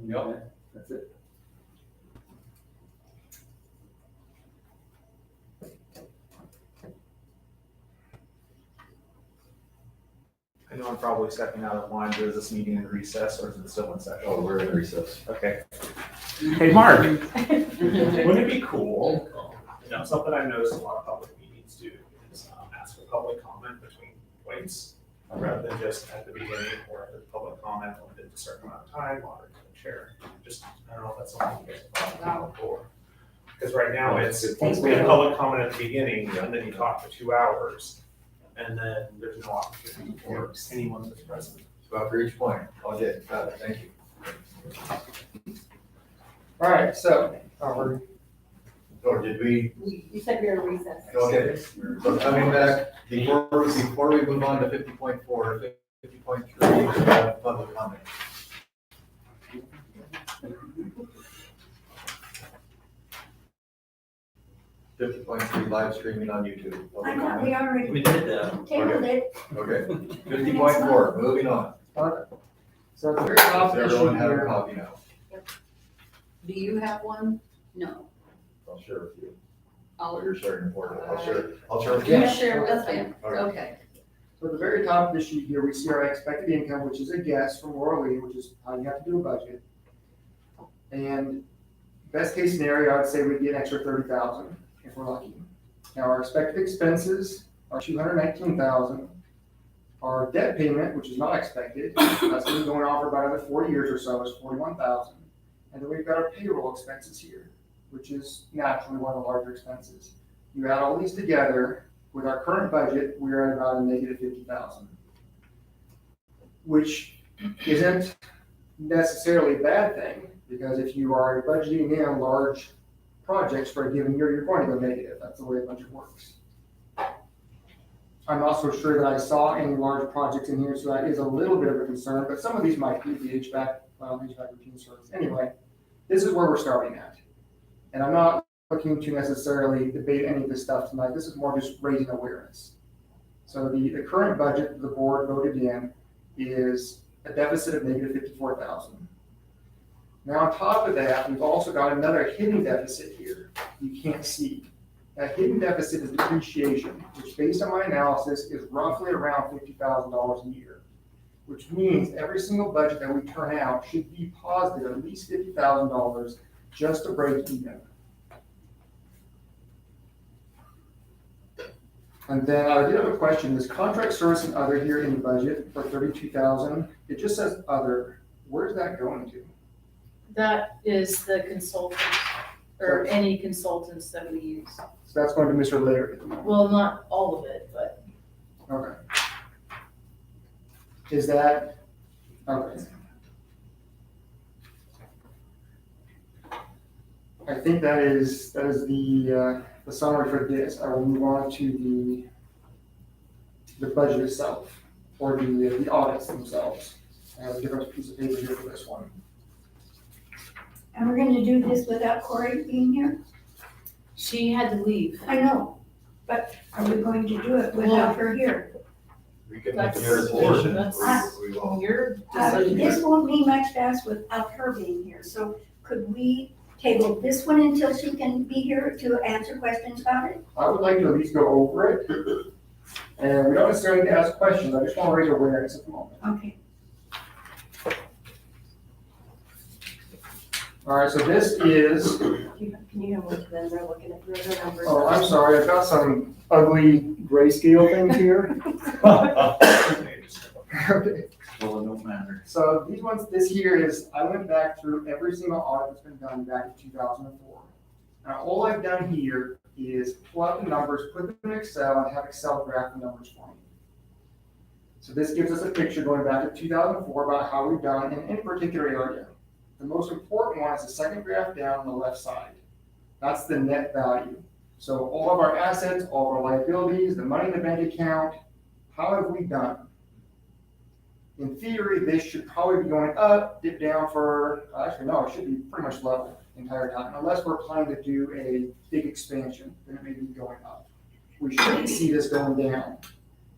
Yep. That's it. I know I'm probably stepping out of line, but is this meeting in recess or is it still in session? Oh, we're in recess. Okay. Hey, Mark, wouldn't it be cool, something I've noticed a lot of public meetings do is ask for public comment between points, rather than just at the beginning or at the public comment limited to a certain amount of time, moderated by the chair. Just, I don't know if that's something you guys have thought about before. Because right now it's, we have public comment at the beginning, and then you talk for 2 hours, and then there's no opportunity for anyone that's present. About for each point. Okay, got it, thank you. All right, so, we're Or did we, You said we were in recess. okay, so coming back, before we move on to 50.4, 50.3, public comment. Live streaming on YouTube. I thought we already We did that. tabled it. Okay, 50.4, moving on. so at the very top Does of everyone the have a sheet copy now? Do you have one? No. I'll share with you. I'll, You're sharing the portal. I'll share with you you. share with me. All right. Okay. So at the very top of the sheet here, we see our expected income, which is a guess from Laura Lee, which is how you have to do a budget. And best case scenario, I'd say we'd get an extra 30,000 if we're lucky. Now, our expected expenses are 219,000. Our debt payment, which is not expected, that's been going on for about another 4 years or so, is 41,000. And then we've got our payroll expenses here, which is naturally one of the larger expenses. You add all these together, with our current budget, we're at about a negative 50,000, which isn't necessarily a bad thing, because if you are budgeting in large projects for a given year, you're going to go negative. That's the way a budget works. I'm not so sure that I saw any large projects in here, so that is a little bit of a concern, but some of these might be the HVAC routine service. Anyway, this is where we're starting at. And I'm not looking to necessarily debate any of this stuff tonight. This is more just raising awareness. So the current budget the board voted in is a deficit of negative 54,000. Now on top of that, we've also got another hidden deficit here you can't see. That hidden deficit is depreciation, which based on my analysis is roughly around $50,000 a year, which means every single budget that we turn out should be positive at least $50,000 just to break even. And then I did have a question. This contract service and other here in the budget for 32,000, it just says other. Where's that going to? That is the consultant, or any consultants that we use. So that's going to Mr. Larry at the moment. Well, not all of it, but Okay. Is that, okay. I think that is the summary for this. I will move on to the budget itself, or the audits themselves. I have a different piece of paper here for this one. And we're gonna do this without Corey being here? she had to leave. I know, but are we going to do it without her here? We can That's- make your decision. that's- We won't. Your decision. This won't mean much to us without her being here, so could we table this one until she can be here to answer questions about it? I would like to at least go over it. And we don't necessarily need to ask questions. I just want to raise awareness at the moment. Okay. All right, so this is, Can you go with them? They're looking at the numbers. oh, I'm sorry, I've got some ugly grayscale things here. Okay. Well, it don't matter. So these ones, this here is, I went back through every single audit that's been done back in 2004. Now, all I've done here is pull out the numbers, put them in Excel, and have Excel graph the numbers for me. So this gives us a picture going back to 2004 about how we've done in any particular area. The most important one is the second graph down on the left side. That's the net value. So all of our assets, all of our liabilities, the money in the bank account, how have we done? In theory, this should probably be going up, dip down for, actually no, it should be pretty much level the entire time, unless we're planning to do a big expansion, then it may be going up. We shouldn't see this going down.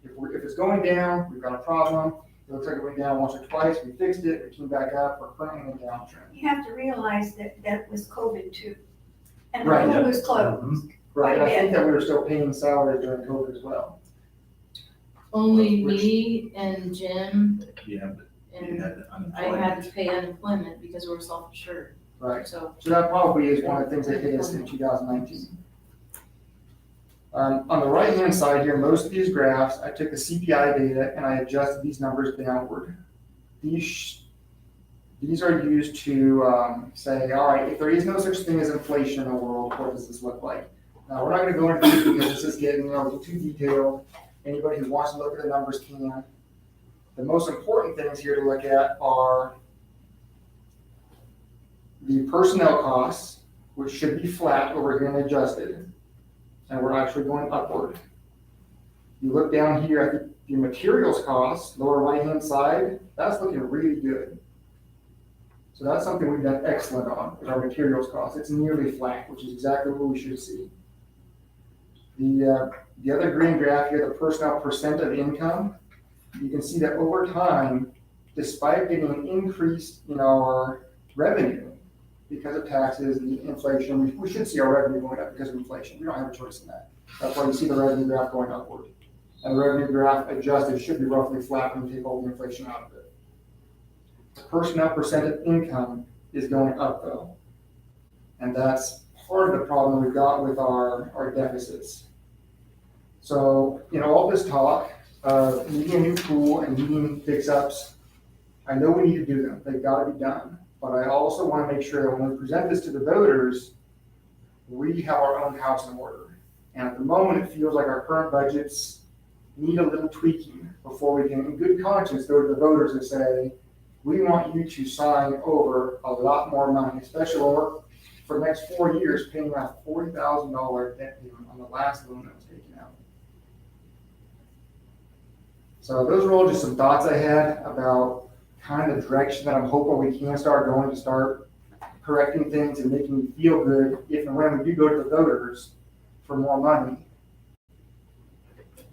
If it's going down, we've got a problem. It looks like it went down once or twice, we fixed it, it came back up, we're currently in a downtrend. You have to realize that that was COVID too. And the Right. pool was closed. Right, and I Quite a think that we were still paying salaries during COVID as well. Only Which- me and Jim Yeah, but you and had I had to pay unemployment because we're self-insured, Right, so. so that probably is one of the things that hit us in 2019. On the right-hand side here, most of these graphs, I took the CPI data and I adjusted these numbers downward. These are used to say, all right, if there is no such thing as inflation in the world, what does this look like? Now, we're not gonna go into this because this is getting a little too detailed. Anybody who wants to look at the numbers can. The most important things here to look at are the personnel costs, which should be flat over here and adjusted, and we're actually going upward. You look down here at the materials costs, lower right-hand side, that's looking really good. So that's something we've done excellent on, is our materials costs. It's nearly flat, which is exactly what we should see. The other green graph here, the personnel percent of income, you can see that over time, despite getting an increase in our revenue because of taxes and inflation, we should see our revenue going up because of inflation. We don't have a choice in that. That's why you see the revenue graph going upward. And the revenue graph adjusted should be roughly flat when you take all the inflation out of it. The personnel percent of income is going up though. And that's part of the problem we've got with our deficits. So, all this talk of needing a new pool and needing fix-ups, I know we need to do them. They've got to be done. But I also want to make sure that when we present this to the voters, we have our own house in order. And at the moment, it feels like our current budgets need a little tweaking before we can, in good conscience, go to the voters and say, we want you to sign over a lot more money, especially when we're, for the next 4 years, paying off $40,000 debt payment on the last loan that was taken out. So those are all just some thoughts I had about kind of the direction that I'm hoping we can start going to start correcting things and making me feel good if and when we do go to the voters for more money.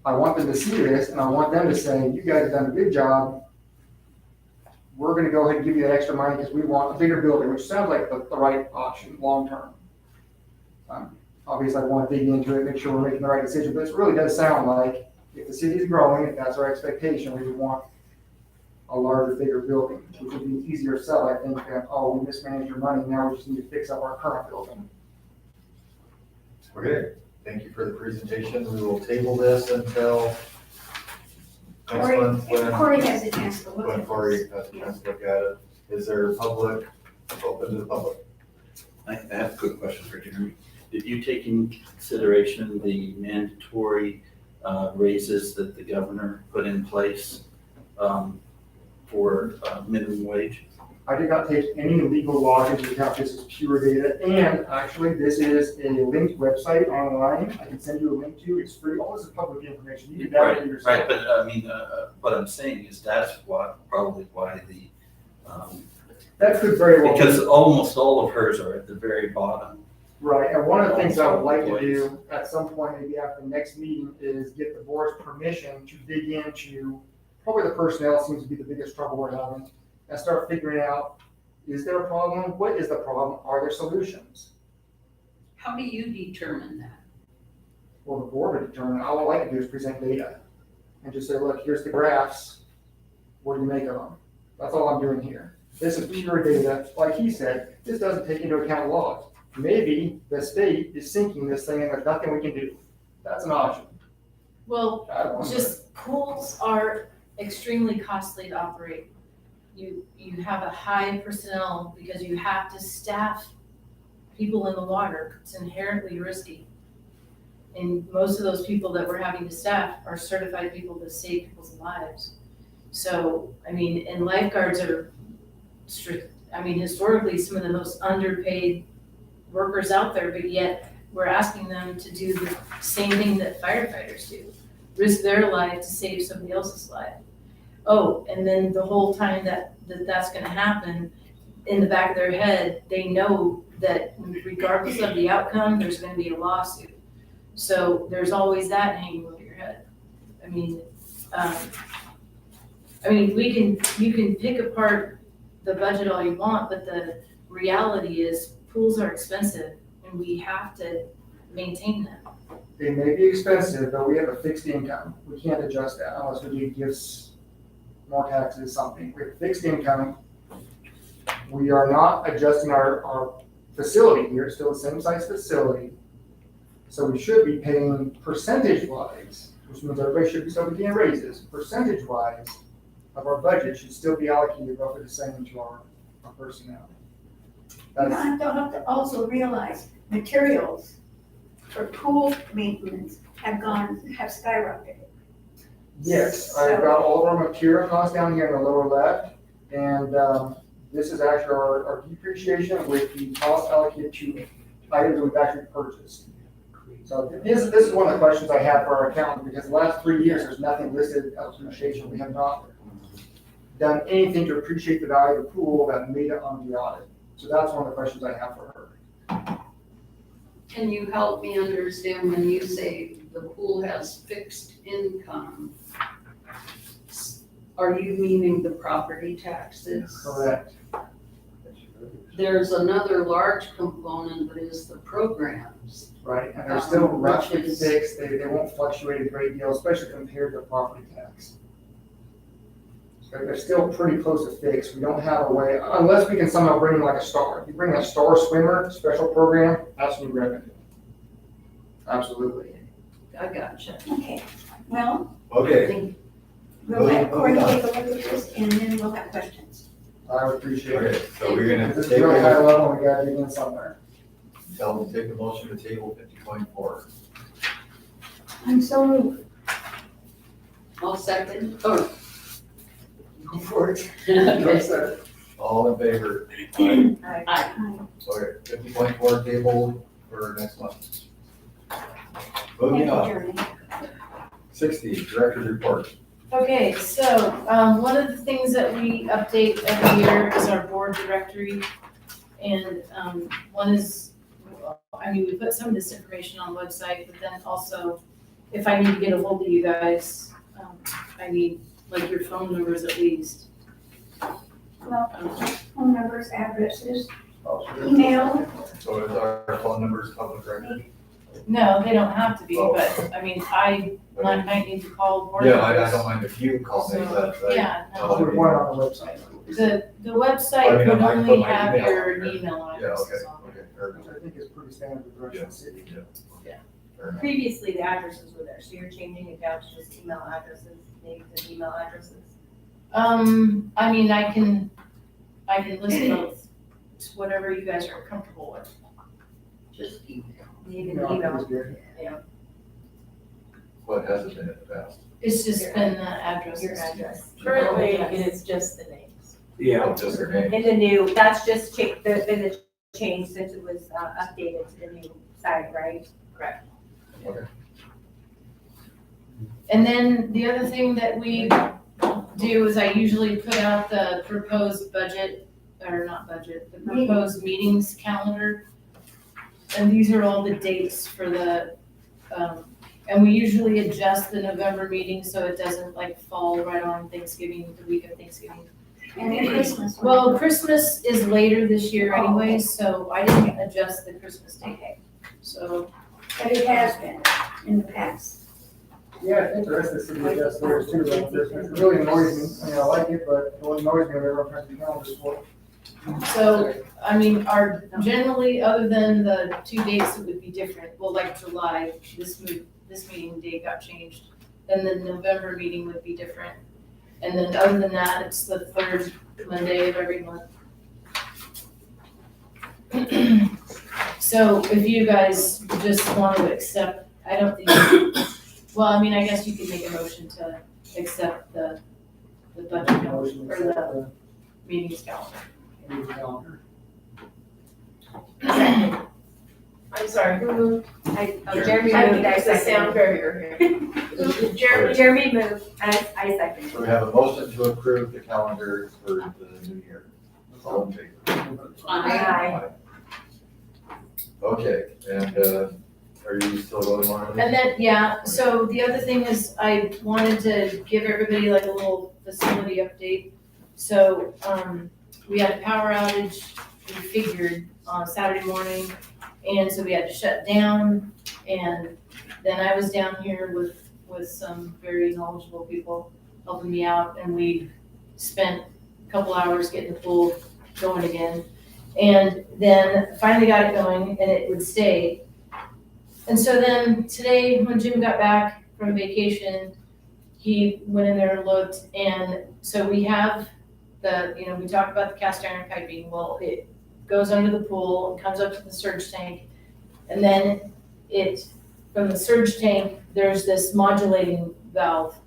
I want them to see this and I want them to say, you guys have done a good job. We're gonna go ahead and give you that extra money because we want a bigger building, which sounds like the right option long-term. Obviously I want to dig into it, make sure we're making the right decision, but it really does sound like if the city is growing, if that's our expectation, we would want a larger, bigger building, which would be an easier sell, I think, than, oh, we mismanaged your money, now we just need to fix up our current building. Okay, thank you for the presentation. We will table this until next Corey, month Corey has a chance to look when at Corey this. has a chance to look at it. Is there public, open to the public? I have a quick question for Jeremy. Did you take into consideration the mandatory raises that the governor put in place for minimum wage? I did not take any legal law into account, this is pure data, and actually, this is a linked website online, I can send you a link to, it's free, all this is public information, you can download it yourself. Right, but I mean, what I'm saying is that's probably why the, That could very well be. because almost all of hers are at the very bottom. Right, and one of the things I would like to do at some point, maybe after the next meeting, is get the board's permission to dig into, probably the personnel seems to be the biggest trouble we're having, and start figuring out, is there a problem? What is the problem? Are there solutions? How do you determine that? Well, the board would determine, all I like to do is present data, and just say, look, here's the graphs, what do you make of them? That's all I'm doing here. This is pure data, like he said, this doesn't take into account logs. Maybe the state is sinking this thing and there's nothing we can do. That's an option. Well, I don't want to. just pools are extremely costly to operate. You have a high personnel because you have to staff people in the water. It's inherently risky. And most of those people that we're having to staff are certified people that save people's lives. So, I mean, and lifeguards are, historically, some of the most underpaid workers out there, but yet we're asking them to do the same thing that firefighters do, risk their life to save somebody else's life. Oh, and then the whole time that's gonna happen, in the back of their head, they know that regardless of the outcome, there's gonna be a lawsuit. So there's always that hanging over your head. I mean, I mean, you can pick apart the budget all you want, but the reality is pools are expensive and we have to maintain them. They may be expensive, but we have a fixed income. We can't adjust that unless we need gifts, more taxes, something. We have fixed income. We are not adjusting our facility here. It's still the same size facility. So we should be paying percentage-wise, which means everybody should be still be getting raises. Percentage-wise of our budget should still be allocated roughly the same to our personnel. You That's, have to also realize materials for pool maintenance have skyrocketed. yes, I've got all of our material costs down here in the lower left. And this is actually our depreciation with the cost allocated to items that we've actually purchased. So this is one of the questions I have for our accountant, because the last 3 years, there's nothing listed as depreciation. We have not done anything to appreciate the value of the pool that made it on the audit. So that's one of the questions I have for her. Can you help me understand when you say the pool has fixed income? Are you meaning the property taxes? Correct. There's another large component that is the programs. Right, and they're still roughly Which is- fixed. They won't fluctuate a great deal, especially compared to property tax. They're still pretty close to fixed. We don't have a way, unless we can somehow bring in like a star. If you bring a star swimmer special program, that's new revenue. Absolutely. I gotcha. Okay, well, Okay, we'll let Corey take a look at this and then we'll have questions. I would appreciate it. okay, so we're gonna This is table, really high level, we gotta dig in somewhere. tell them to take the motion to table 50.4. I'm so moved. I'll second. Oh. Go for it. Okay. Sir. All in favor? Aye. Okay, 50.4 table for next month. Moving on, Thank you, Jeremy. 60, director's report. Okay, so, one of the things that we update every year is our board directory. And, one is, I mean, we put some of this information on the website, but then also, if I need to get a hold of you guys, I need like your phone numbers at least. Well, phone numbers, addresses, Oh, email. So is our phone numbers public record? No, they don't have to be, but, I mean, I might need to call board Yeah, I members. don't mind if you call me, but. Yeah, I'll no, report on the website. the website I mean, would I can put only my have email your on there. email Yeah, okay, addresses on. okay, fair Which enough. I think is pretty standard with the rest of the city. Fair enough. Previously, the addresses were there, so you're changing it down to just email addresses, names and email addresses. I mean, I can list both, it's whatever you guys are comfortable with. Just email. Name and No, email. it's good. What has it been in the past? It's just been the addresses. Your address. Currently, it is just the names. Oh, just their name. In the new, that's just been the change since it was updated to the new site, right? Correct. And then the other thing that we do is I usually put out the proposed budget, or not budget, the proposed meetings calendar. And these are all the dates for the, and we usually adjust the November meeting so it doesn't like fall right on Thanksgiving, the week of Thanksgiving. And then Christmas. Well, Christmas is later this year anyways, so I didn't adjust the Christmas date. So, But it has been in the past. Yeah, I think the rest of the city does theirs too. It really annoys me. I mean, I like it, but it really annoys me when everyone tries to be calendars for it. so, I mean, our, generally, other than the 2 dates that would be different, well, like July, this meeting date got changed. And then November meeting would be different. And then other than that, it's the third Monday of every month. So if you guys just want to accept, I don't think, well, I mean, I guess you could make a motion to accept the budget Motion to or the accept the meetings calendar. meeting calendar. I'm sorry, who moved? Jeremy moved, I moved. seconded. Sound barrier here. Jeremy moved, I seconded. So we have a motion to approve the calendar for the new year. All in favor? Aye. Okay, and, are you still going on? And then, yeah, so the other thing is I wanted to give everybody like a little facility update. So, we had a power outage, we figured, on Saturday morning, and so we had to shut down. And then I was down here with some very knowledgeable people helping me out, and we spent a couple hours getting the pool going again. And then finally got it going, and it would stay. And so then today, when Jim got back from vacation, he went in there and looked, and so we have we talked about the cast iron piping. Well, it goes under the pool, and comes up to the surge tank, and then from the surge tank, there's this modulating valve,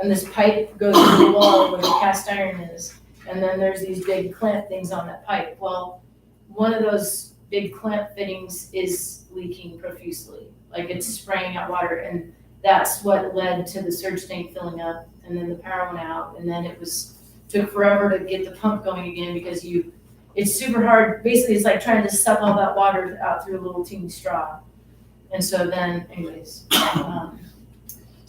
and this pipe goes to the wall where the cast iron is, and then there's these big clamp things on that pipe. Well, one of those big clamp fittings is leaking profusely, like it's spraying out water, and that's what led to the surge tank filling up, and then the power went out, and then took forever to get the pump going again because it's super hard. Basically, it's like trying to suck all that water out through a little teeny straw. And so then, anyways, now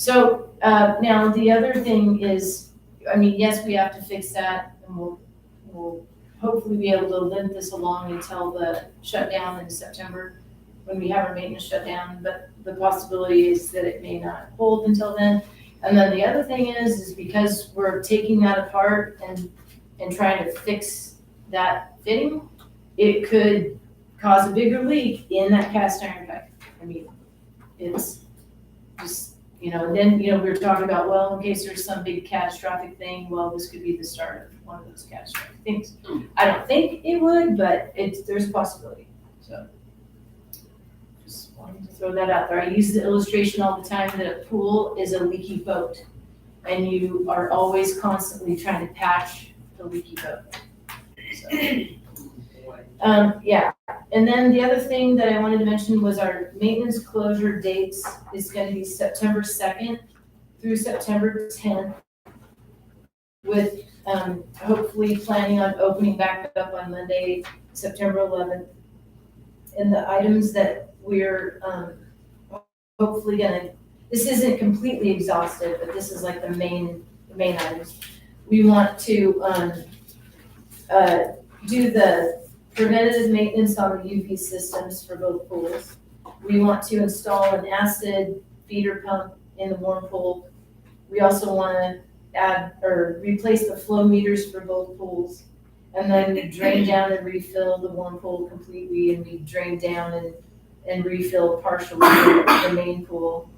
the other thing is, yes, we have to fix that, and we'll hopefully be able to limp this along until the shutdown in September, when we have our maintenance shutdown, but the possibility is that it may not hold until then. And then the other thing is because we're taking that apart and trying to fix that fitting, it could cause a bigger leak in that cast iron pipe. It's just, and then, we were talking about, well, in case there's some big catastrophic thing, well, this could be the start of one of those catastrophic things. I don't think it would, but there's a possibility, so. Just wanted to throw that out there. I use the illustration all the time that a pool is a leaky boat, and you are always constantly trying to patch the leaky boat. So, yeah. And then the other thing that I wanted to mention was our maintenance closure dates is going to be September 2nd through September 10th, with hopefully planning on opening back up on Monday, September 11th. And the items that we're hopefully this isn't completely exhaustive, but this is like the main items. We want to do the preventative maintenance on the UV systems for both pools. We want to install an acid feeder pump in the warm pool. We also want to add or replace the flow meters for both pools. And then we drain down and refill the warm pool completely, and we drain down and refill partially the main pool.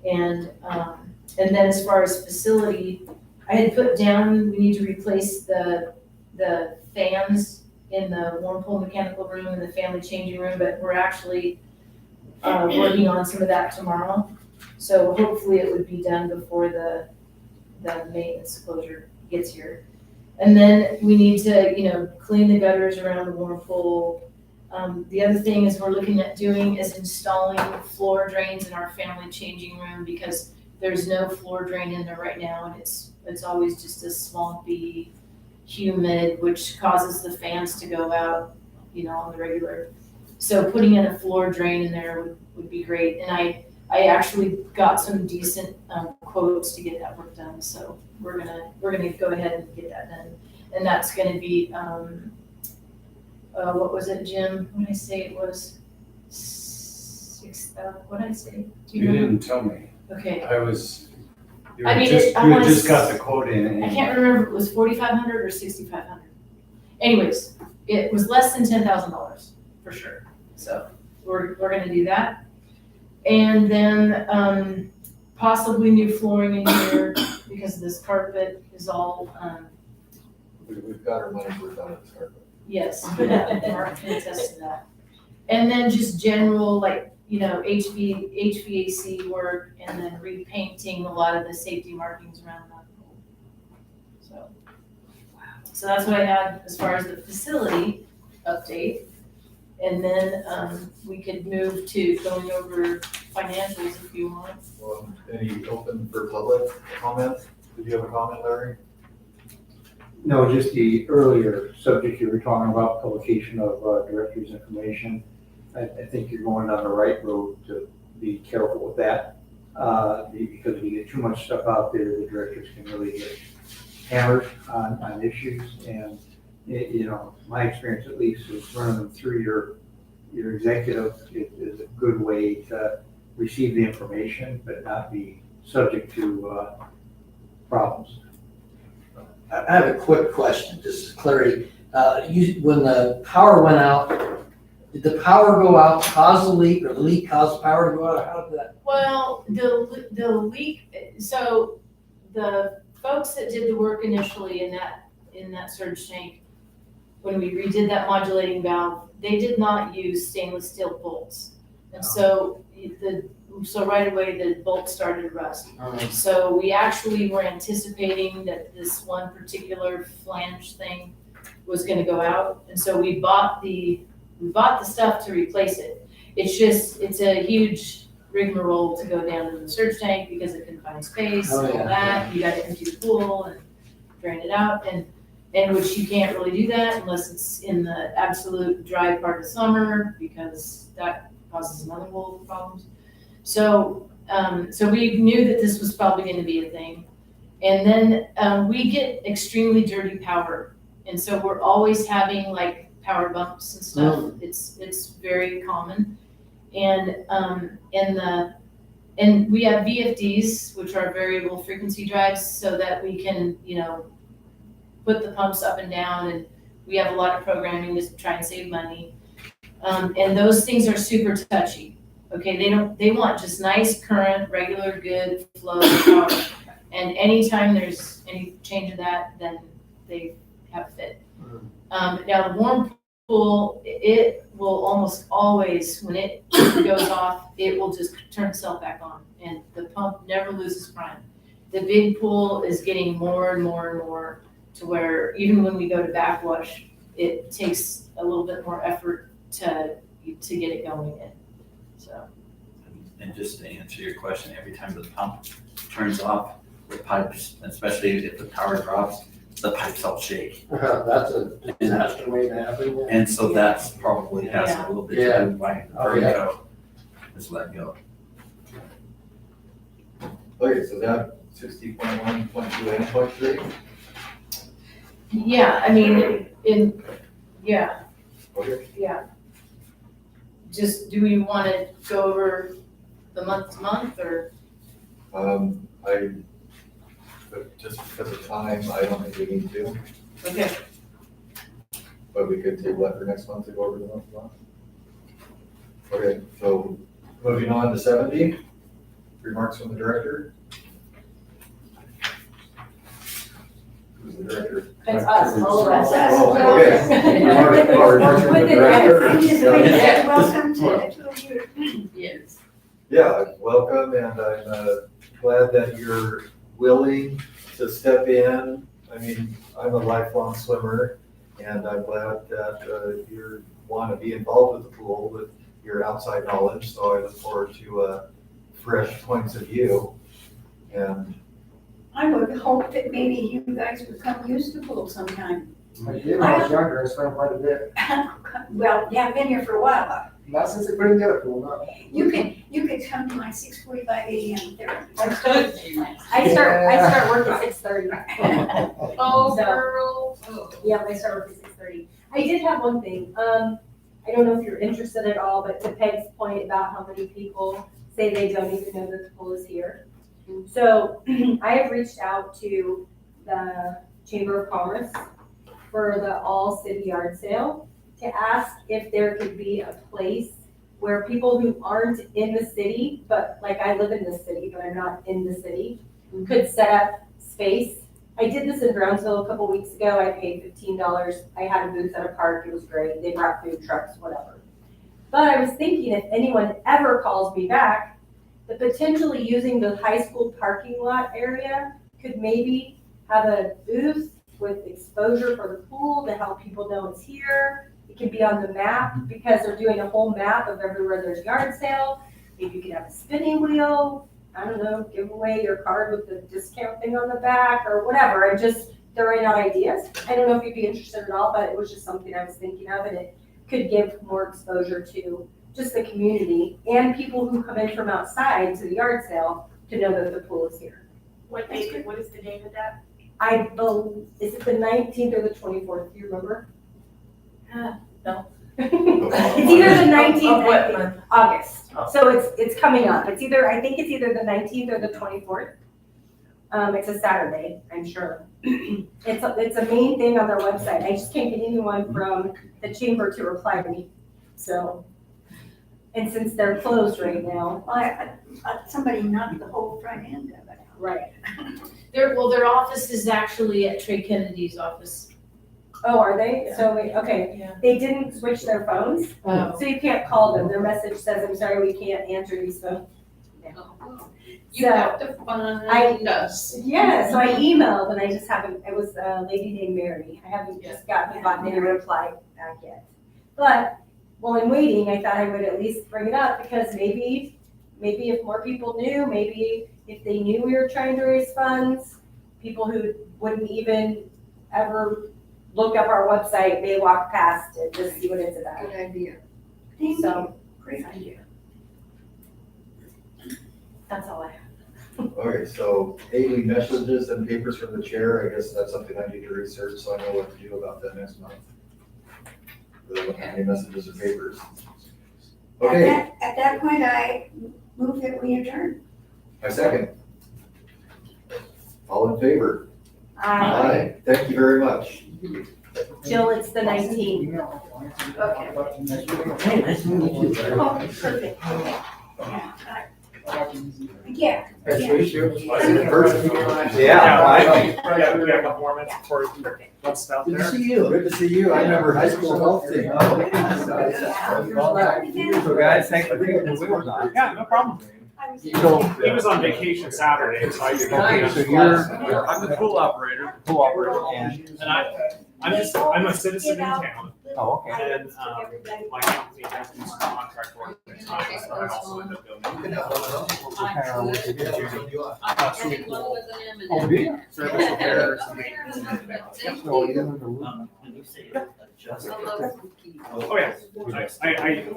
And then as far as facility, I had put down, we need to replace the fans in the warm pool mechanical room and the family changing room, but we're actually working on some of that tomorrow. So hopefully it would be done before the maintenance closure gets here. And then we need to, clean the gutters around the warm pool. The other thing is we're looking at doing is installing floor drains in our family changing room, because there's no floor drain in there right now, and it's always just a swampy, humid, which causes the fans to go out, on the regular. So putting in a floor drain in there would be great. And I actually got some decent quotes to get that work done. So we're gonna go ahead and get that done. And that's gonna be, what was it, Jim? What did I say it was? 6,000, what did I say? Do You remember? didn't tell me. Okay. You I had mean, just, I you had wanna just got the quote in. I can't remember if it was 4,500 or 6,500. Anyways, it was less than $10,000 for sure. So we're gonna do that. And then possibly new flooring in here, because this carpet is all, We've got our money's worth out of this carpet. yes, Mark can attest to that. And then just general, HVAC work, and then repainting a lot of the safety markings around that pool. So that's what I had as far as the facility update. And then we could move to going over financials if you want. Well, any open for public comments? Did you have a comment, Larry? No, just the earlier subject you were talking about, publication of director's information. I think you're going down the right road to be careful with that, because if you get too much stuff out there, the directors can really get hammered on issues, and, my experience at least is running them through your executive is a good way to receive the information, but not be subject to problems. I have a quick question, just clarity. When the power went out, did the power go out cause the leak, or the leak cause the power to go out? How did that? Well, the leak, so the folks that did the work initially in that surge tank, when we redid that modulating valve, they did not use stainless steel bolts. And so right away, the bolts started to rust. So we actually were anticipating that this one particular flange thing was gonna go out. And so we bought the stuff to replace it. It's a huge rigmarole to go down to the surge tank because it can find space and all that. You gotta empty the pool and drain it out, and which you can't really do that unless it's in the absolute dry part of summer, because that causes another world of problems. So we knew that this was probably gonna be a thing. And then we get extremely dirty power. And so we're always having like power bumps and stuff. It's very common. And we have VFDs, which are variable frequency drives, so that we can, put the pumps up and down, and we have a lot of programming to try and save money. And those things are super touchy. Okay, they want just nice current, regular, good flow of power. And anytime there's any change of that, then they have a fit. Now the warm pool, it will almost always, when it goes off, it will just turn itself back on, and the pump never loses prime. The big pool is getting more and more and more to where even when we go to backwash, it takes a little bit more effort to get it going again. So. And just to answer your question, every time the pump turns off, the pipes, especially if the power drops, the pipes all shake. That's a disaster way to happen. And so that's probably has a little bit to do with why Part2 is let go. Okay, so that 60.1, 0.2, and 0.3? Yeah, I mean, yeah. Okay. Yeah. Just, do we want to go over the month to month, or? But just because of time, I don't think we need to, Okay. but we could table that for next month to go over the month. Okay, so moving on to 70, remarks from the director. Who's the director? That's us, all of us. Oh, okay. Remarks from the director. Welcome to you. Yes. Yeah, welcome, and I'm glad that you're willing to step in. I mean, I'm a lifelong swimmer, and I'm glad that you want to be involved with the pool with your outside knowledge, so I look forward to fresh points of view. And I would hope that maybe you guys would come use the pool sometime. I did when I was younger, I swam quite a bit. Well, you haven't been here for a while, but Not since they put in the other pool, no. you could come to my 6:45 a.m. therapy. I start work at 6:30. Oh, So- girl. Oh. Yeah, I start work at 6:30. I did have one thing, I don't know if you're interested at all, but to Peg's point about how many people say they don't even know that the pool is here. So I have reached out to the Chamber of Commerce for the all city yard sale to ask if there could be a place where people who aren't in the city, but like I live in the city, but I'm not in the city, could set up space. I did this in Brownsville a couple weeks ago. I paid $15. I had a booth at a park. It was great. They brought food trucks, whatever. But I was thinking if anyone ever calls me back, that potentially using the high school parking lot area could maybe have a booth with exposure for the pool to help people know it's here. It can be on the map because they're doing a whole map of everywhere there's yard sale. Maybe you could have a spinning wheel. I don't know, give away your card with the discount thing on the back or whatever. I'm just throwing out ideas. I don't know if you'd be interested at all, but it was just something I was thinking of, and it could give more exposure to just the community and people who come in from outside to the yard sale to know that the pool is here. What is the name of that? is it the 19th or the 24th, do you remember? No. It's either the 19th Of what and month? August, so it's coming up, I think it's either the 19th or the 24th. It's a Saturday, I'm sure. It's a main thing on their website, I just can't get anyone from the chamber to reply to me, so. And since they're closed right now. Somebody knocked the whole front end of it. Right. Their office is actually at Trey Kennedy's office. Oh, are they? Yeah. So, okay, Yeah. they didn't switch their phones, Oh. so you can't call them, their message says, I'm sorry, we can't answer these phones. You have to find us. Yeah, so I emailed and I just haven't, it was a lady named Mary, I haven't just gotten any reply back yet. But while I'm waiting, I thought I would at least bring it up because maybe if more people knew, maybe if they knew we were trying to raise funds, people who wouldn't even ever look up our website may walk past and just see what it's about. Good idea. Thank So- you. Great idea. That's all I have. Okay, so 80 messages and papers from the chair, I guess that's something I need to research, so I know what to do about that next month. How many messages or papers? Okay, At that point, I move that we adjourn. I second. All in favor? Thank you very much. Jill, it's the 19th. Hey, nice to meet you. Oh, perfect. Yeah. Nice to meet you. In person. Yeah, we got a couple more minutes before let's out Good to there. see you. Good to see you. I remember high school health team. So guys, thanks for bringing the wheels on. Yeah, no problem. So, He was on vacation Saturday, so I didn't. okay, so I'm the pool operator, and I'm a citizen in town, oh, okay. and, my company has these contract work at times, but I also end up going. What kind of work you do? Swimming pool, Oh, do you? service repairs, and maintenance and everything else. So you're in the loop. When you say adjust. Oh, yeah. I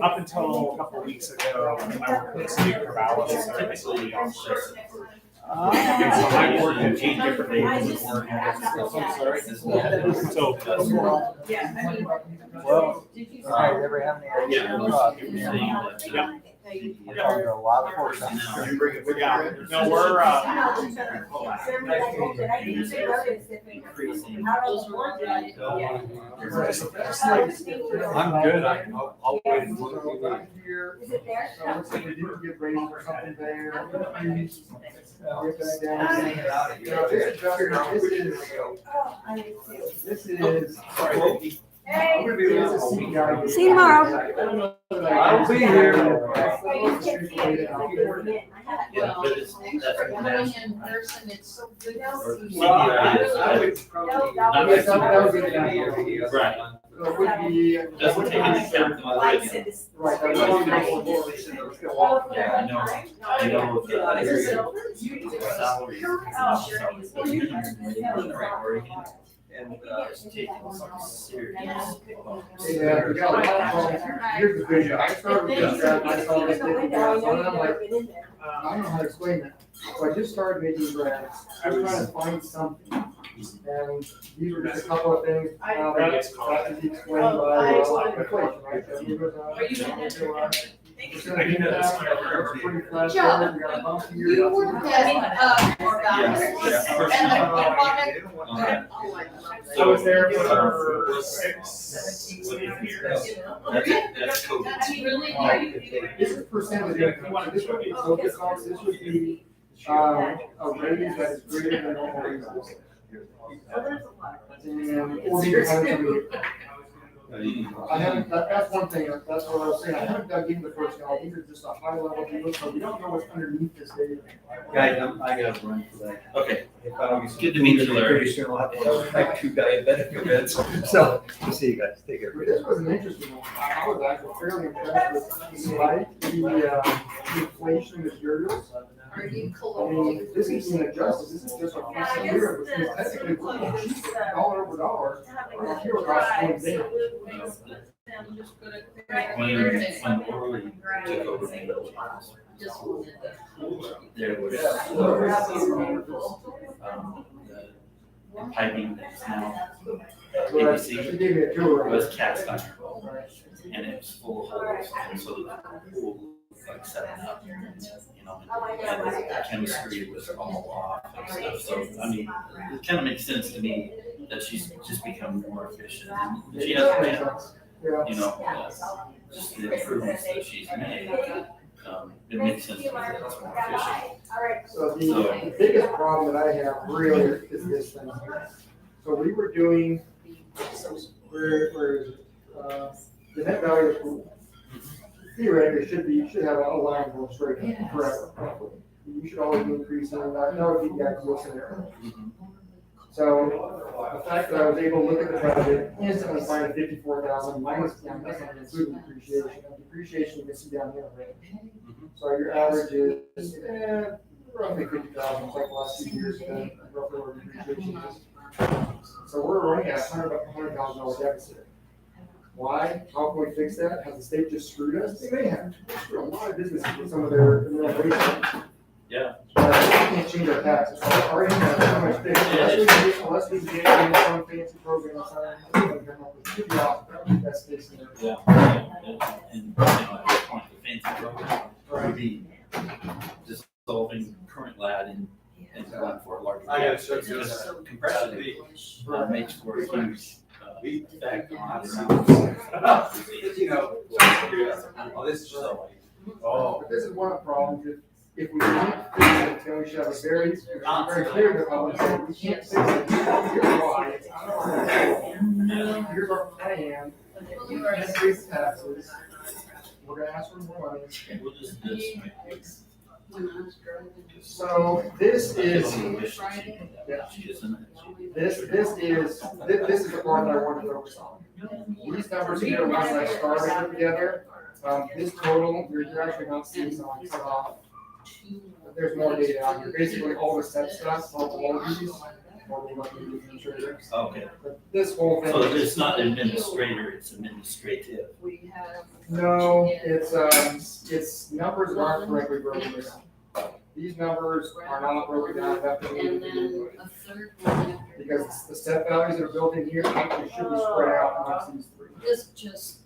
up until a couple of weeks ago, I worked with Steve Corvallis, so I basically officer. And so I worked in 8 different neighborhoods. So, Well, you guys ever have any idea? We're talking to a lot of folks out there. You bring it with you, yeah, Brad? no, we're, I'm good, I'll wait and look. Is it there? Looks like we didn't get raised or something there. This is. Hey. See you tomorrow. I'll be here. Yeah, but it's, that's. Coming in person, it's so good Or to see you. CPI No, is, that not right, It would be. doesn't take into account the mileage. Right. Yeah, I know the area salaries. And, it's taking some serious. Yeah, we got a lot of problems. Here's the thing, I started with this graph, I saw this big graph, and I'm like, I don't know how to explain that. So I just started making graphs, I was trying to find something. And these were just a couple of things, that can be explained by inflation, right? So here goes on. I can do this whenever. Pretty flat there, we got a bump here. You were at, I was there for 7 years. That's cool. This is percentage income, so this would be focus on, this would be, a raise that is greater than normal raises. And 40 I haven't, that's one thing, that's what I was saying, I haven't dug into the first column, these are just a high level view, so we don't know what's underneath this data. Guys, I gotta run for that. Okay, If I don't get Good to meet you, Larry. Pretty soon I'll have to type 2 diabetic events, so, we'll see you guys, take care. But this was an interesting one, I was actually fairly impressed with, despite the inflation of materials. Are you I collecting? mean, this isn't adjusted, this is just a percent here, which means technically we're going cheap, dollar over dollar, our hero costs going down. when Orly took over management, Just wanted to. there was, the piping that's now Right, she PVC gave me a tour. was cast iron, Right. and it was full of holes, and so the pool was like 7 up, you know, and the chemistry was all off and stuff, so, I mean, it kind of makes sense to me that she's just become more efficient. She has, Yeah. you know, just the improvements that she's made, it makes sense to me that it's more efficient. So the biggest problem that I have really is this thing here. So we were doing, where is it? The net value of the pool. Theoretically, should have a line going straight up forever, roughly. You should always be increasing, that would be the ideal scenario. So the fact that I was able to look at the budget, instantly find 54,000 minus, that's not including depreciation. And depreciation you can see down here, right? So your average is roughly 50,000, it's like the last 2 years, roughly where depreciation is. So we're running at $100,000 deficit. Why? How can we fix that? Has the state just screwed us? They may have. They screwed a lot of businesses with some of their rates. Yeah. But we can't change our taxes. Our income is so much bigger. Unless we get in some fancy program or something, it should be off. That would be the best case scenario. Yeah, and, you know, at this point, the fancy program would be dissolving current LAD and going for a larger. I gotta show you Because that. compression makes for a huge effect on You know, oh, this is just, But this is one of the problems. If we can't fix it, then we should have a very clear to the public, that we can't fix it. Here's why. It's out of our control. Here's our plan. We can't increase taxes. We're gonna ask for more money. We'll just, When I was driving. So this is, yeah, she isn't. this is the part that I want to focus on. These numbers here are ones that I started with together. This total, you're actually not seeing some cut off. But there's more data out here. Basically, all the set stuff, all of these, or we want to do administrators. Okay, But this whole thing. so it's not administrator, it's administrative. We have. No, it's numbers that aren't correctly broken down. These numbers are not broken down enough to And be then a third one. because the set values that are built in here actually should be spread out amongst these three. This just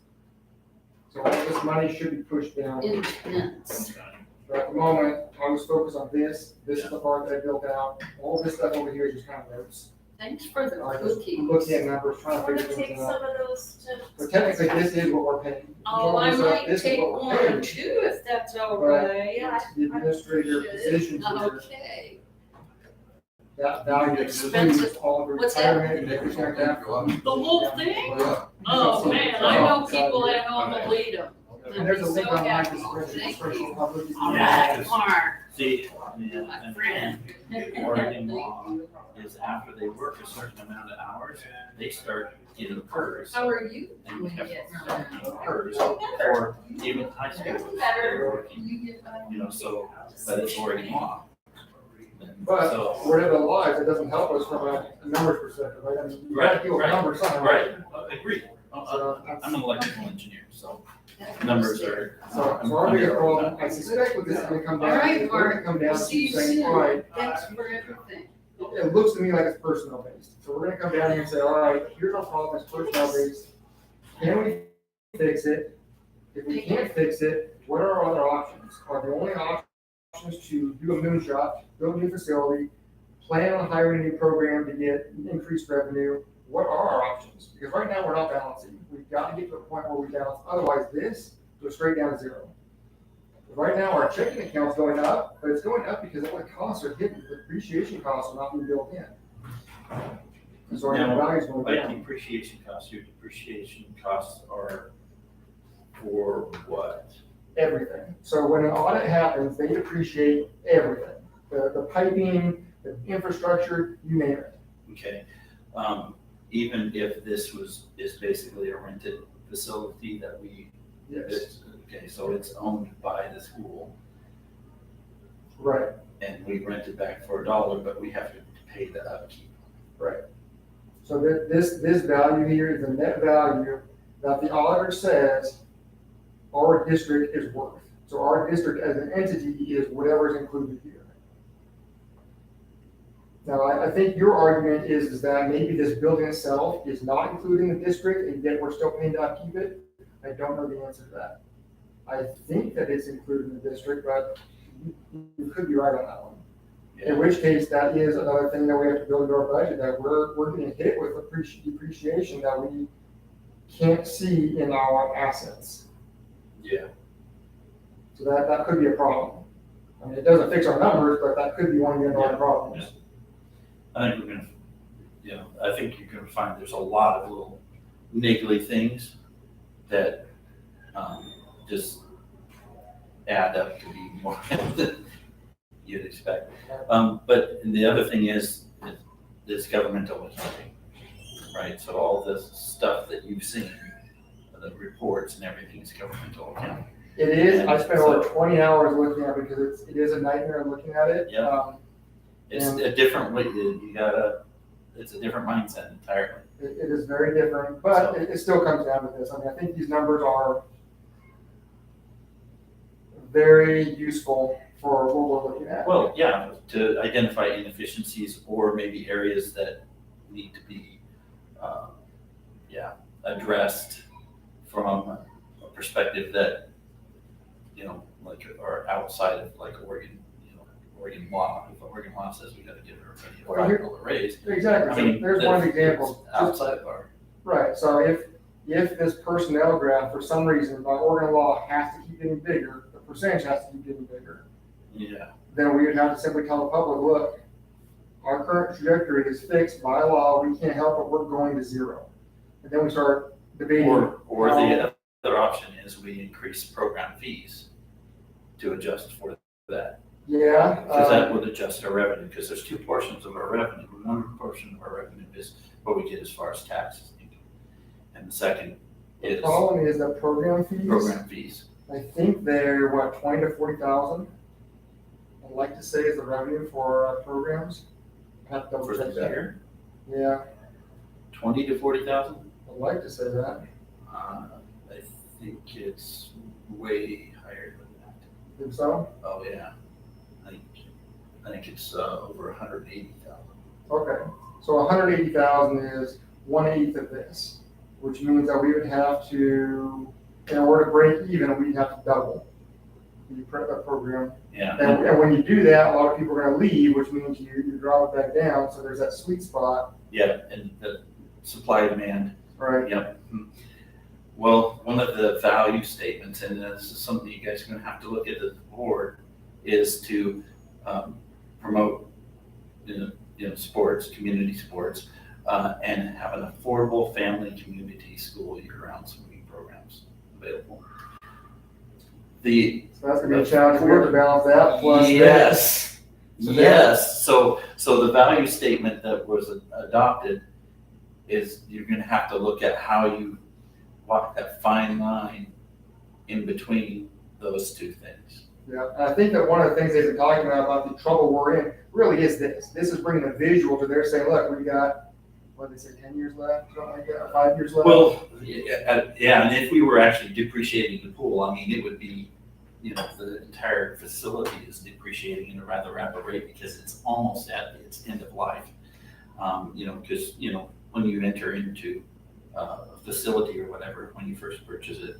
So all this money should be pushed down. intense. But at the moment, I was focused on this. This is the part that I built out. All this stuff over here is just kind of notes. Thanks for the I just cookies. looking at numbers, trying to Want figure to take things some out. of those to? But technically, this is what we're paying. Oh, I might This is take what we're one or paying. two if that's all Right. right. The administrator position here, Okay. that value Expensive. includes all of the What's that? retirement and everything like that. The whole thing? Oh, man, I know people at home will eat them. And there's a link So on my happy. description. Thank you. Public. All right, Mark. See, My and friend. Oregon law is after they work a certain amount of hours, they start getting PERS. How are you And doing have it? PERS, or even high school, they're Better. working, You get better. you know, so, but it's Oregon law. And But so, whatever the law is, it doesn't help us from a numbers perspective, right? I mean, you gotta deal with Right, right, numbers somehow. right, agreed. So, I'm an electrical engineer, so numbers are. So our biggest problem, I suspect what this is gonna come down All to, right, is we're gonna come down to See you saying, soon. all right, Thanks for everything. it looks to me like it's personnel based. So we're gonna come down here and say, all right, here's our problem, it's personnel based. Can we fix it? If we can't fix it, what are our other options? Are the only options to do a moonshot, build a new facility, plan on hiring a new program to get increased revenue? What are our options? Because right now, we're not balancing. We've got to get to a point where we balance. Otherwise, this goes straight down to zero. Right now, our checking account's going up, but it's going up because all the costs are hidden. The depreciation costs are not being built in. So our Now, value's going Like down. depreciation costs, your depreciation costs are for what? Everything. So when an audit happens, they depreciate everything. The piping, the infrastructure, you name it. Okay, even if this is basically a rented facility that we, Yes. okay, so it's owned by the school Right. and we rent it back for $1, but we have to pay the upkeep. So this value here is the net value that the auditor says our district is worth. So our district as an entity is whatever is included here. Now, I think your argument is that maybe this building itself is not included in the district, and yet we're still paying to upkeep it. I don't know the answer to that. I think that it's included in the district, but you could be right on that one. In which case, that is another thing that we have to build into our budget, that we're getting hit with depreciation that we can't see in our assets. Yeah. So that could be a problem. I mean, it doesn't fix our numbers, but that could be one of the underlying problems. I think we're gonna, I think you're gonna find there's a lot of little niggly things that, just add up to be more than you'd expect. But the other thing is this governmental accounting, right? So all this stuff that you've seen, the reports and everything is governmental accounting. It is, I spent over 20 hours looking at it because it is a nightmare looking at it. Yeah. It's a different way, it's a different mindset entirely. It is very different, but it still comes down to this. I mean, I think these numbers are very useful for what we're looking at. Well, yeah, to identify inefficiencies or maybe areas that need to be, addressed from a perspective that, like are outside of like Oregon, Oregon law. If Oregon law says we gotta give everybody a $5 raise. Exactly. I mean, There's one example. Outside of our. Right, so if this personnel graph, for some reason, by Oregon law, has to keep getting bigger, the percentage has to keep getting bigger, Yeah. then we would have to simply tell the public, look, our current trajectory is fixed by law, we can't help it, we're going to zero. And then we start debating. Or the other option is we increase program fees to adjust for that. Yeah. Because that would adjust our revenue, because there's two portions of our revenue. One portion of our revenue is what we get as far as taxes. And the second The is problem is that program fees, I think they're 20 to 40,000. I'd like to say is the revenue for programs. I have to double for check the that. year, Yeah, 20 to 40,000. I'd like to say that. I think it's way higher than that. Think so? Oh, yeah. I think it's over 180,000. Okay, so 180,000 is 1/8 of this, which means that we would have to, in order to break even, we'd have to double the program. Yeah. And when you do that, a lot of people are gonna leave, which means you drop it back down, so there's that sweet spot. Yeah, and the supply demand. Right. Yep. Well, one of the value statements, and this is something you guys are gonna have to look at as a board, is to promote, sports, community sports, and have an affordable family community school year-round swimming programs available. So that's gonna be a challenge, we have to balance that plus. Yes, yes. So the value statement that was adopted is you're gonna have to look at how you walk that fine line in between those two things. Yeah, and I think that one of the things they've been talking about the trouble we're in, really is this. This is bringing a visual to their saying, look, we got, what did they say, 10 years left, something like that, or 5 years left? Well, yeah, and if we were actually depreciating the pool, I mean, it would be, the entire facility is depreciating at a rather rapid rate because it's almost at its end of life. Because, when you enter into a facility or whatever, when you first purchase it,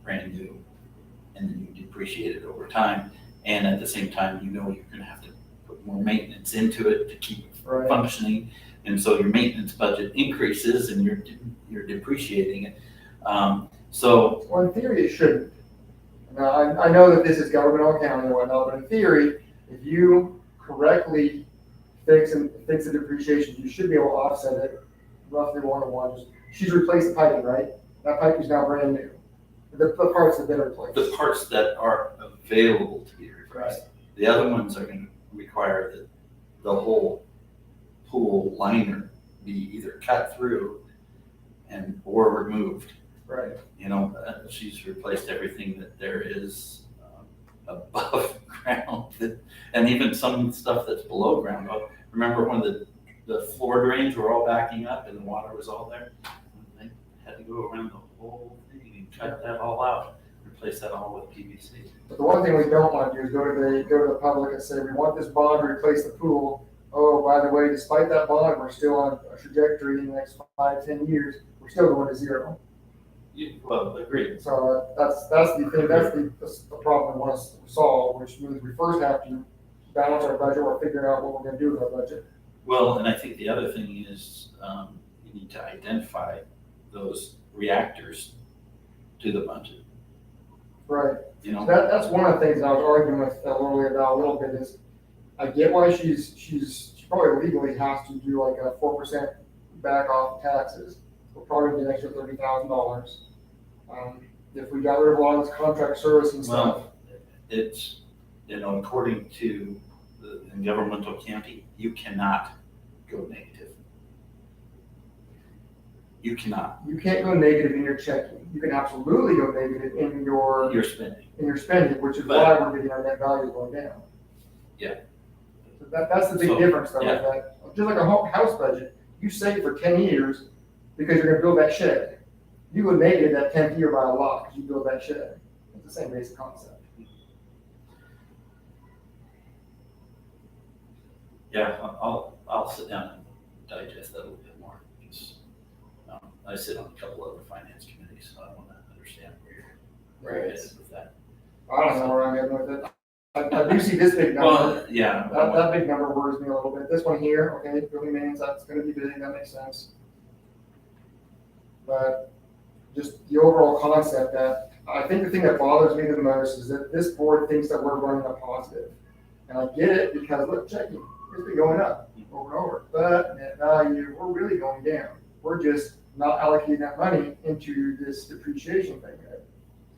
brand new, and then you depreciate it over time, and at the same time, you're gonna have to put more maintenance into it to keep it functioning, and so your maintenance budget increases and you're depreciating it. Well, in theory, it shouldn't. Now, I know that this is governmental accounting and whatnot, but in theory, if you correctly fix the depreciation, you should be able to offset it roughly 1-to-1. She's replaced the piping, right? That pipe is now brand new. The parts have been replaced. the parts that are available to be replaced. The other ones are gonna require that the whole pool liner be either cut through or removed. Right. She's replaced everything that there is above ground, and even some stuff that's below ground. Remember when the floor drains were all backing up and the water was all there? They had to go around the whole thing and cut that all out, replace that all with PVC. But the one thing we don't want to do is go to the public and say, we want this bond to replace the pool, oh, by the way, despite that bond, we're still on a trajectory in the next 5, 10 years, we're still going to zero. Well, agreed. So that's the thing, that's the problem we want to solve, which means we first have to balance our budget or figure out what we're gonna do with our budget. Well, and I think the other thing is, you need to identify those reactors to the budget, Right. you know? That's one of the things I was arguing with Lori about a little bit is, I get why she probably legally has to do like a 4% back off taxes. We'll probably get an extra $30,000. If we got rid of a lot of this contract service and stuff. Well, it's, according to the governmental county, you cannot go negative. You cannot, You can't go negative in your checking. You can absolutely go negative in you're spending. your spending, which is But- why we're getting our net value going down. Yeah. So that's the big So, difference though, yeah. with that. Just like a house budget, you save for 10 years because you're gonna build that shed. You go negative that 10th year by a lot because you build that shed. It's the same basic concept. Yeah, I'll sit down and digest that a little bit more, because, I sit on a couple other finance committees, so I wanna understand where you're headed with that. I don't know where I'm heading with it. I do see this big number. Well, yeah. That big number worries me a little bit. This one here, okay, building maintenance, that's gonna be big, that makes sense. But just the overall concept that, I think the thing that bothers me the most is that this board thinks that we're running a positive. And I get it, because look, checking, it's been going up over and over, but net value, we're really going down. We're just not allocating that money into this depreciation thing.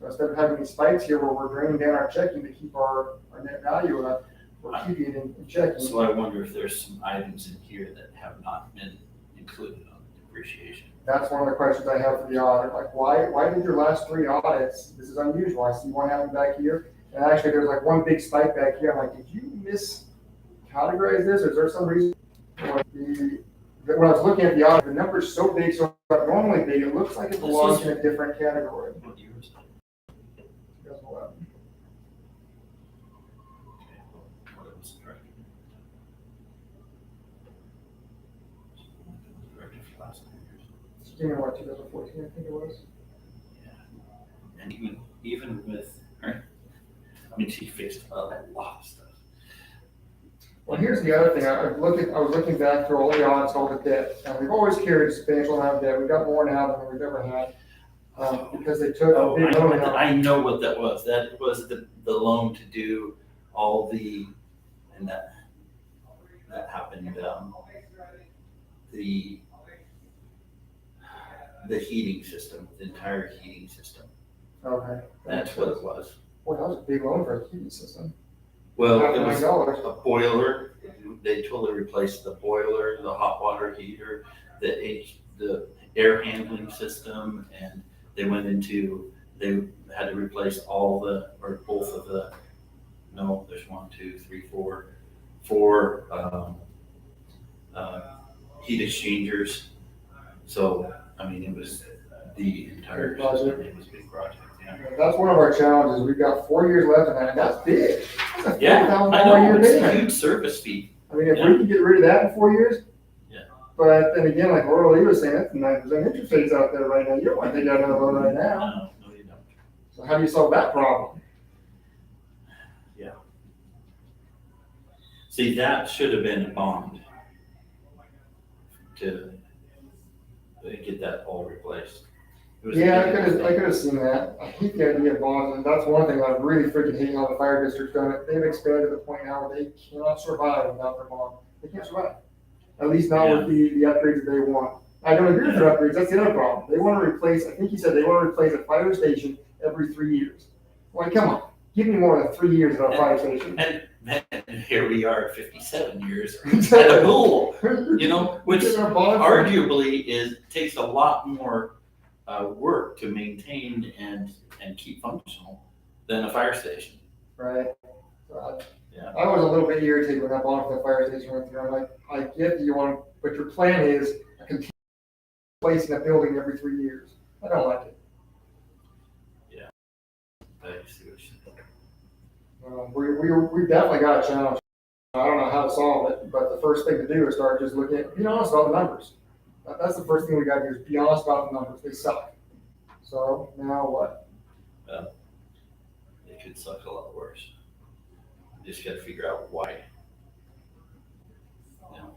So instead of having these spikes here where we're draining down our checking to keep our net value up, we're keeping it in checking. So I wonder if there's some items in here that have not been included on the depreciation. That's one of the questions I have for the audit, like why did your last 3 audits, this is unusual, I see one happen back here, and actually there's like one big spike back here, I'm like, did you miscategorize this, or is there some reason? When I was looking at the audit, the number's so big, so abnormally big, it looks like it belongs in a different category. What year is that? 2011. Okay, what it was subtracted. Subtracted for the last 2 years. You know what, 2014, I think it was. Yeah. And even with, right, I mean, she fixed a lot of stuff. Well, here's the other thing, I was looking back through all the audits, all the debt, and we've always carried a substantial amount of debt, we've got more now than we've ever had. Because they took a Oh, big loan out. I know what that was. That was the loan to do all the, and that happened, the heating system, the entire heating system. Okay. That's what it was. Boy, that was a big loan for a heating system. Well, $500 it was million. a boiler. They totally replaced the boiler, the hot water heater, the air handling system, and they had to replace both of the, no, there's 1, 2, 3, 4 heat exchangers. So, I mean, it was the entire system. It was a big project, yeah. That's one of our challenges, we've got 4 years left in that, and that's big. That's a Yeah, $40,000 I know, year it's a payment. huge service fee. I mean, if we can get rid of that in 4 years. Yeah. But then again, like Laura Lee was saying, that's 9% interest rates out there right now, you don't want to take out another loan right now. No, you don't. So how do you solve that problem? See, that should have been a bond to get that all replaced. It was a Yeah, big I could have seen that. I hate the idea of bonds, and that's one thing I really freaking hate how the fire district's done it. They've expanded to the point now where they cannot survive without their bond. They can't survive. At least not with the upgrades that they want. I don't agree with their upgrades, that's the other problem. They want to replace, I think he said they want to replace a fire station every 3 years. Like, come on, give me more than 3 years of a fire station. And here we are at 57 years at a pool, which arguably takes a lot more work to maintain and keep functional than a fire station. Right. So Yeah. I was a little bit irritated when that bond for the fire station went through. I'm like, I get that you want, but your plan is a continuous replacing a building every 3 years. I don't like it. I see what you're saying. We definitely got a challenge I don't know how to solve it, but the first thing to do is start just looking at, be honest about the numbers. That's the first thing we gotta do is be honest about the numbers. They suck. So now what? It could suck a lot worse. You just gotta figure out why. You know,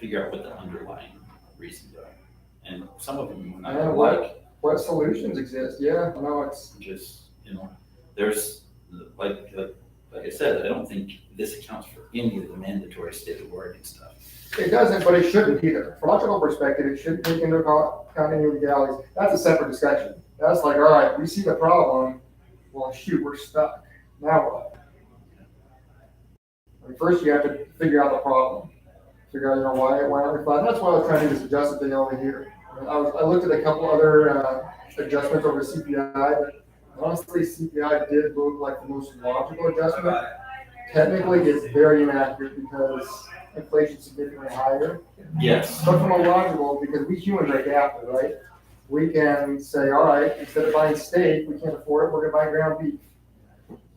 figure out what the underlying reasons are. And some of them you're not gonna like, What solutions exist? Yeah, I know it's, just, there's, like I said, I don't think this accounts for any of the mandatory state of Oregon stuff. it doesn't, but it shouldn't either. From a logical perspective, it shouldn't take into account any legalities. That's a separate discussion. That's like, all right, we see the problem. Well, shoot, we're stuck. Now what? I mean, first you have to figure out the problem. Figure out, why aren't we flat? That's why I was trying to do this adjusted thing over here. I looked at a couple other adjustments over CPI, but honestly, CPI did look like the most logical adjustment. Technically, it's very inaccurate because inflation's significantly higher. Yes. But from a logical, because we humans are adaptive, right? We can say, all right, instead of buying steak, we can't afford it, we're gonna buy ground beef.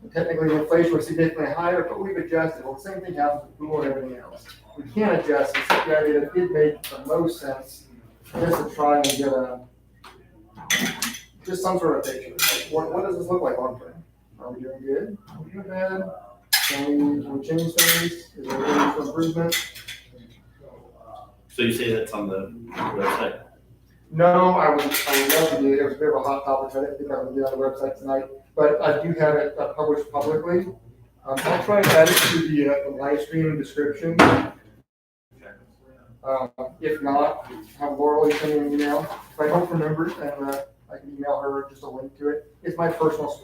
And technically, the inflation was significantly higher, but we've adjusted. Well, the same thing happens with food and everything else. We can't adjust. The CPI data did make the most sense just to try and get just some sort of picture. Like, what does this look like long term? Are we doing good? Are we doing bad? Can we change things? Is there room for improvement? So you say that's on the website? No, I would love to do it. It was a bit of a hot topic, so I didn't think I would get on the website tonight. But I do have it published publicly. I'll try to add it to the live stream description. If not, have Laurel send me an email. If I don't remember, then I can email her just a link to it. It's my personal,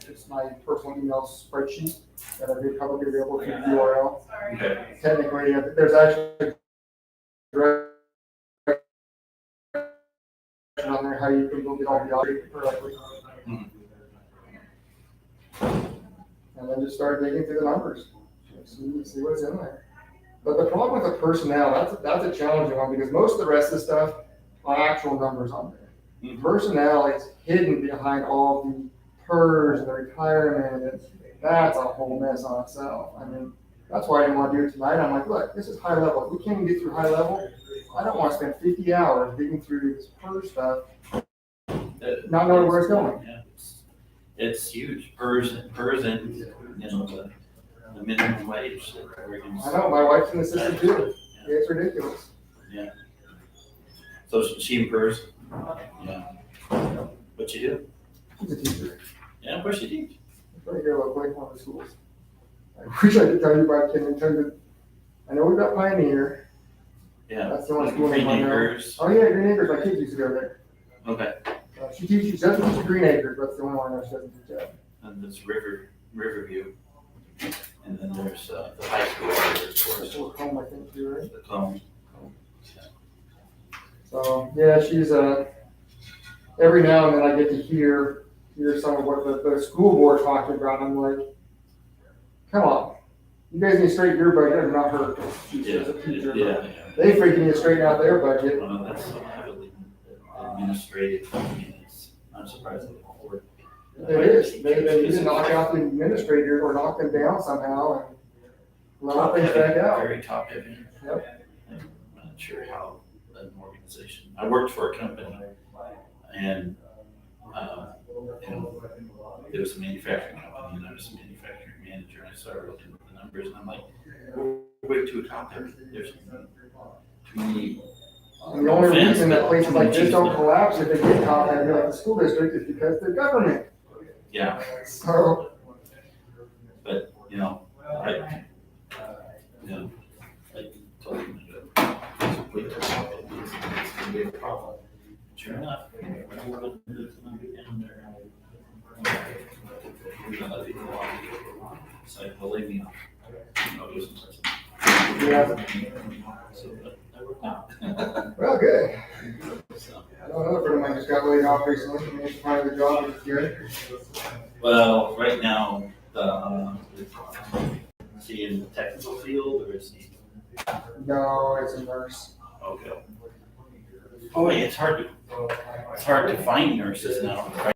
it's my personal email spreadsheet that I made publicly available through the URL. Okay. Technically, there's actually on there how you can look at all the options correctly. And then just start digging through the numbers, see what's in there. But the problem with the personnel, that's a challenging one because most of the rest of the stuff are actual numbers on there. Personnel is hidden behind all the PERS and the retirement, and that's a whole mess on itself. I mean, that's why I didn't want to do it tonight. I'm like, look, this is high level. If we can't even get through high level, I don't want to spend 50 hours digging through this PERS stuff, not knowing where it's going. Yeah, it's huge. PERS and the minimum wage. I know, my wife's in the system too. It's ridiculous. Yeah. So she in PERS? Yeah. What you do? She's a teacher. Yeah, of course you teach. Right here locally, one of the schools. I wish I could tell you about Kennington. I know we've got Pioneer. Yeah. That's the only school in Green Pioneer. Acres. Oh yeah, Green Acres, my kids used to go there. Okay. She doesn't teach at Green Acres, but that's the only one I know she doesn't teach at. And there's Riverview. And then there's the high school there, of course. Or home, I think, too, right? The Cone. So, yeah, she's, every now and then I get to hear some of what the school board talking about, and I'm like, come on, you guys need to straighten your budget, and not her, she's a teacher. Yeah. They freaking need to straighten out their budget. Well, that's so heavily administrative. I mean, I'm surprised they don't work. It is, they need to knock out the administrator or knock them down somehow and let things back out. Very top heavy. Yep. I'm not sure how an organization, I worked for a company and, it was a manufacturing company and I was a manufacturing manager and I started looking at the numbers and I'm like, we're way too top heavy. There's too many. And the only reason that places like this don't collapse if they get top heavy like the school district is because they're government. Yeah. So, But, I told them that it's gonna be a problem. Sure enough. So believe me, it was impressive. yeah, So that worked out. well, good. So, I know another friend of mine just got laid off recently, and he's finding the job, which is good. well, right now, is he in the technical field or is he? No, it's a nurse. Okay. Oh, it's hard to find nurses now, right?